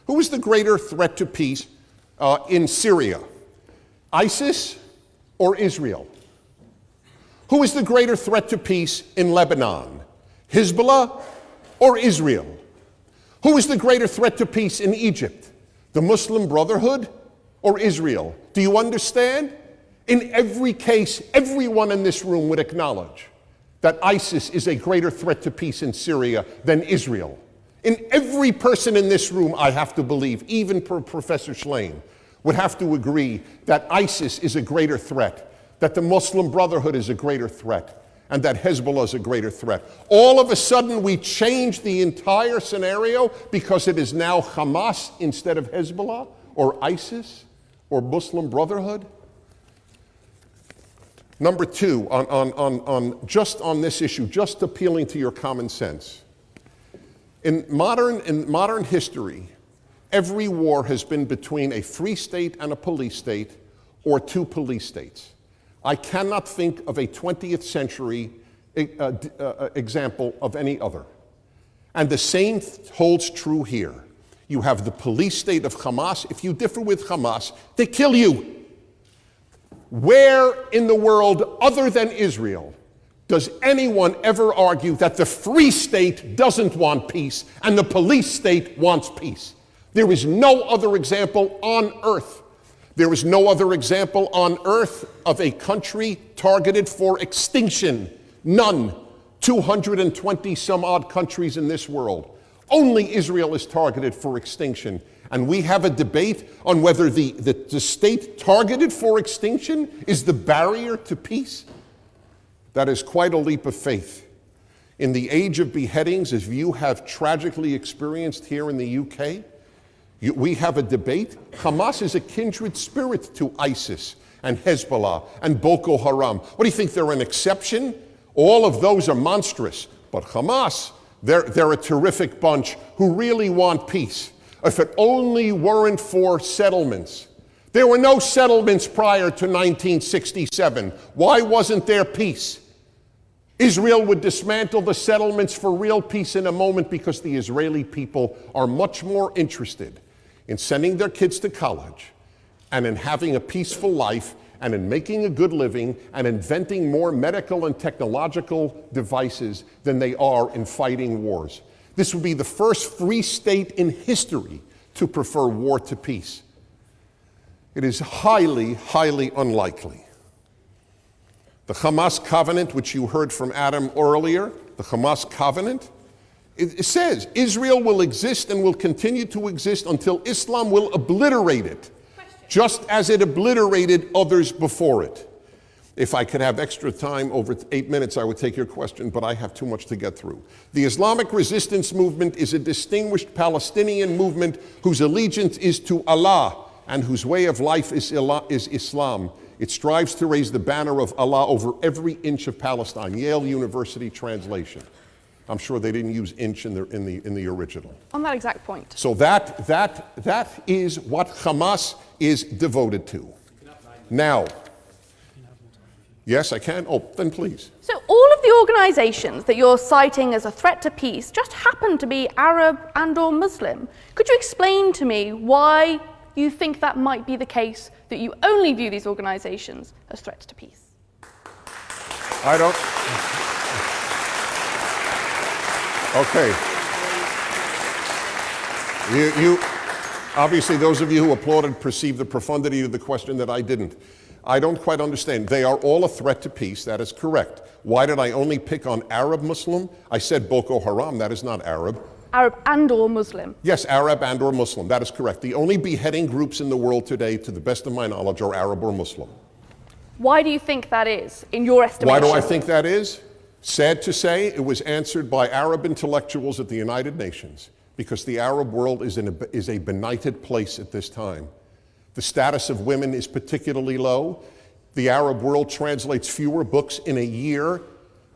Who is the greater threat to peace in Syria? ISIS or Israel? Who is the greater threat to peace in Lebanon? Hezbollah or Israel? Who is the greater threat to peace in Egypt? The Muslim Brotherhood or Israel? Do you understand? In every case, everyone in this room would acknowledge that ISIS is a greater threat to peace in Syria than Israel. In every person in this room, I have to believe, even Professor Schlein, would have to agree that ISIS is a greater threat, that the Muslim Brotherhood is a greater threat, and that Hezbollah is a greater threat. All of a sudden, we change the entire scenario because it is now Hamas instead of Hezbollah, or ISIS, or Muslim Brotherhood. Number two, just on this issue, just appealing to your common sense. In modern history, every war has been between a free state and a police state, or two police states. I cannot think of a 20th century example of any other. And the same holds true here. You have the police state of Hamas. If you differ with Hamas, they kill you. Where in the world, other than Israel, does anyone ever argue that the free state doesn't want peace and the police state wants peace? There is no other example on earth. There is no other example on earth of a country targeted for extinction. None. 220 some odd countries in this world. Only Israel is targeted for extinction. And we have a debate on whether the state targeted for extinction is the barrier to peace. That is quite a leap of faith. In the age of beheadings, as you have tragically experienced here in the UK, we have a debate. Hamas is a kindred spirit to ISIS and Hezbollah and Boko Haram. What do you think, they're an exception? All of those are monstrous. But Hamas, they're a terrific bunch who really want peace. If it only weren't for settlements. There were no settlements prior to 1967. Why wasn't there peace? Israel would dismantle the settlements for real peace in a moment because the Israeli people are much more interested in sending their kids to college and in having a peaceful life and in making a good living and inventing more medical and technological devices than they are in fighting wars. This would be the first free state in history to prefer war to peace. It is highly, highly unlikely. The Hamas covenant, which you heard from Adam earlier, the Hamas covenant, it says Israel will exist and will continue to exist until Islam will obliterate it, just as it obliterated others before it. If I could have extra time, over 8 minutes, I would take your question, but I have too much to get through. The Islamic resistance movement is a distinguished Palestinian movement whose allegiance is to Allah and whose way of life is Islam. It strives to raise the banner of Allah over every inch of Palestine. Yale University translation. I'm sure they didn't use inch in the original. On that exact point. So that is what Hamas is devoted to. Now, yes, I can. Oh, then please. So all of the organizations that you're citing as a threat to peace just happen to be Arab and or Muslim. Could you explain to me why you think that might be the case, that you only view these organizations as threats to peace? I don't. Okay. You obviously, those of you who applauded perceived the profundity of the question that I didn't. I don't quite understand. They are all a threat to peace. That is correct. Why did I only pick on Arab Muslim? I said Boko Haram. That is not Arab. Arab and or Muslim. Yes, Arab and or Muslim. That is correct. The only beheading groups in the world today, to the best of my knowledge, are Arab or Muslim. Why do you think that is, in your estimation? Why do I think that is? Sad to say, it was answered by Arab intellectuals at the United Nations, because the Arab world is a benighted place at this time. The status of women is particularly low. The Arab world translates fewer books in a year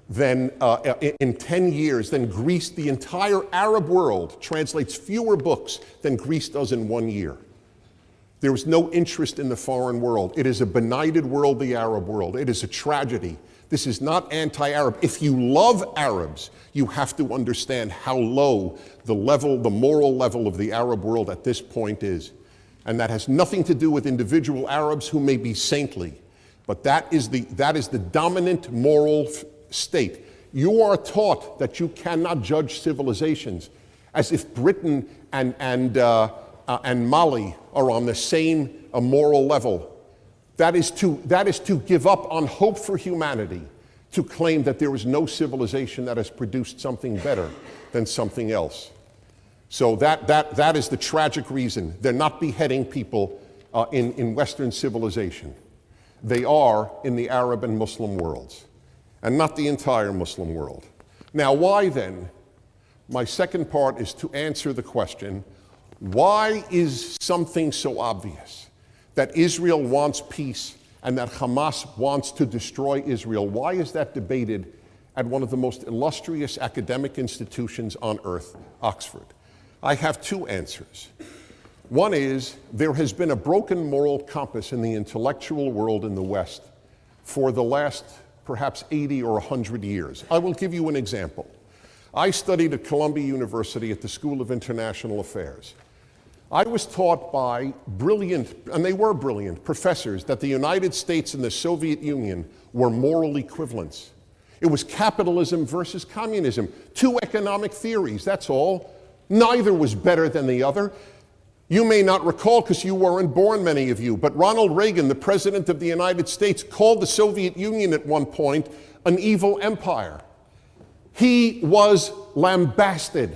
than in 10 years than Greece. The entire Arab world translates fewer books than Greece does in 1 year. There is no interest in the foreign world. It is a benighted world, the Arab world. It is a tragedy This is not anti-Arab. If you love Arabs, you have to understand how low the moral level of the Arab world at this point is. And that has nothing to do with individual Arabs who may be saintly, but that is the dominant moral state. You are taught that you cannot judge civilizations as if Britain and Mali are on the same moral level. That is to give up on hope for humanity, to claim that there is no civilization that has produced something better than something else. So that is the tragic reason. They're not beheading people in Western civilization. They are in the Arab and Muslim worlds, and not the entire Muslim world. Now, why then? My second part is to answer the question, why is something so obvious? That Israel wants peace and that Hamas wants to destroy Israel. Why is that debated at one of the most illustrious academic institutions on earth, Oxford? I have two answers. One is there has been a broken moral compass in the intellectual world in the West for the last perhaps 80 or 100 years. I will give you an example. I studied at Columbia University at the School of International Affairs. I was taught by brilliant, and they were brilliant, professors that the United States and the Soviet Union were moral equivalents. It was capitalism versus communism, two economic theories, that's all. Neither was better than the other. You may not recall because you weren't born, many of you, but Ronald Reagan, the President of the United States, called the Soviet Union at one point an evil empire. He was lambasted.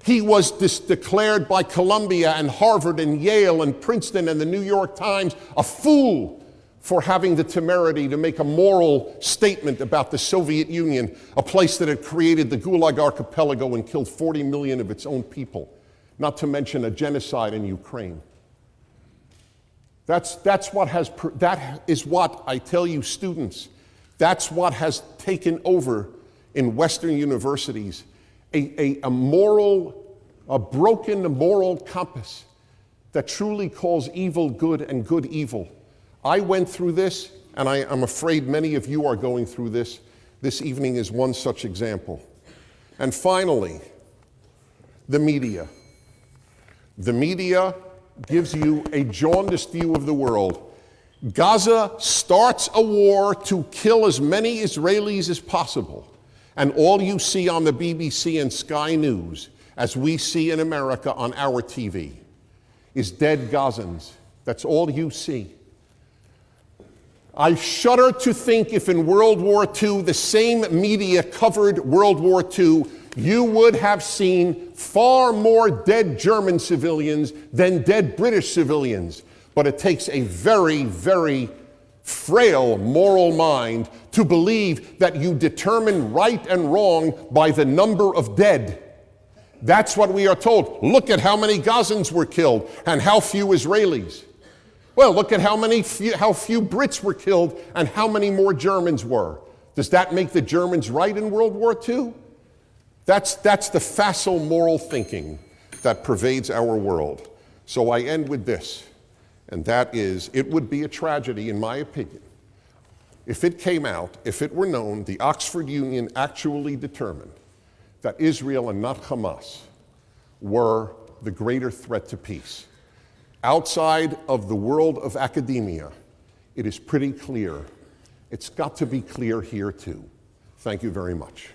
He was declared by Columbia and Harvard and Yale and Princeton and the New York Times a fool for having the temerity to make a moral statement about the Soviet Union, a place that had created the Gulag Archipelago and killed 40 million of its own people, not to mention a genocide in Ukraine. That is what I tell you students, that's what has taken over in Western universities. A broken moral compass that truly calls evil good and good evil. I went through this, and I'm afraid many of you are going through this. This evening is one such example. And finally, the media. The media gives you a jaundiced view of the world. Gaza starts a war to kill as many Israelis as possible. And all you see on the BBC and Sky News, as we see in America on our TV, is dead Gazans. That's all you see. I shudder to think if in World War II the same media covered World War II, you would have seen far more dead German civilians than dead British civilians. But it takes a very, very frail moral mind to believe that you determine right and wrong by the number of dead. That's what we are told. Look at how many Gazans were killed and how few Israelis. Well, look at how few Brits were killed and how many more Germans were. Does that make the Germans right in World War II? That's the facile moral thinking that pervades our world. So I end with this. And that is, it would be a tragedy, in my opinion, if it came out, if it were known, the Oxford Union actually determined that Israel and not Hamas were the greater threat to peace. Outside of the world of academia, it is pretty clear. It's got to be clear here too. Thank you very much.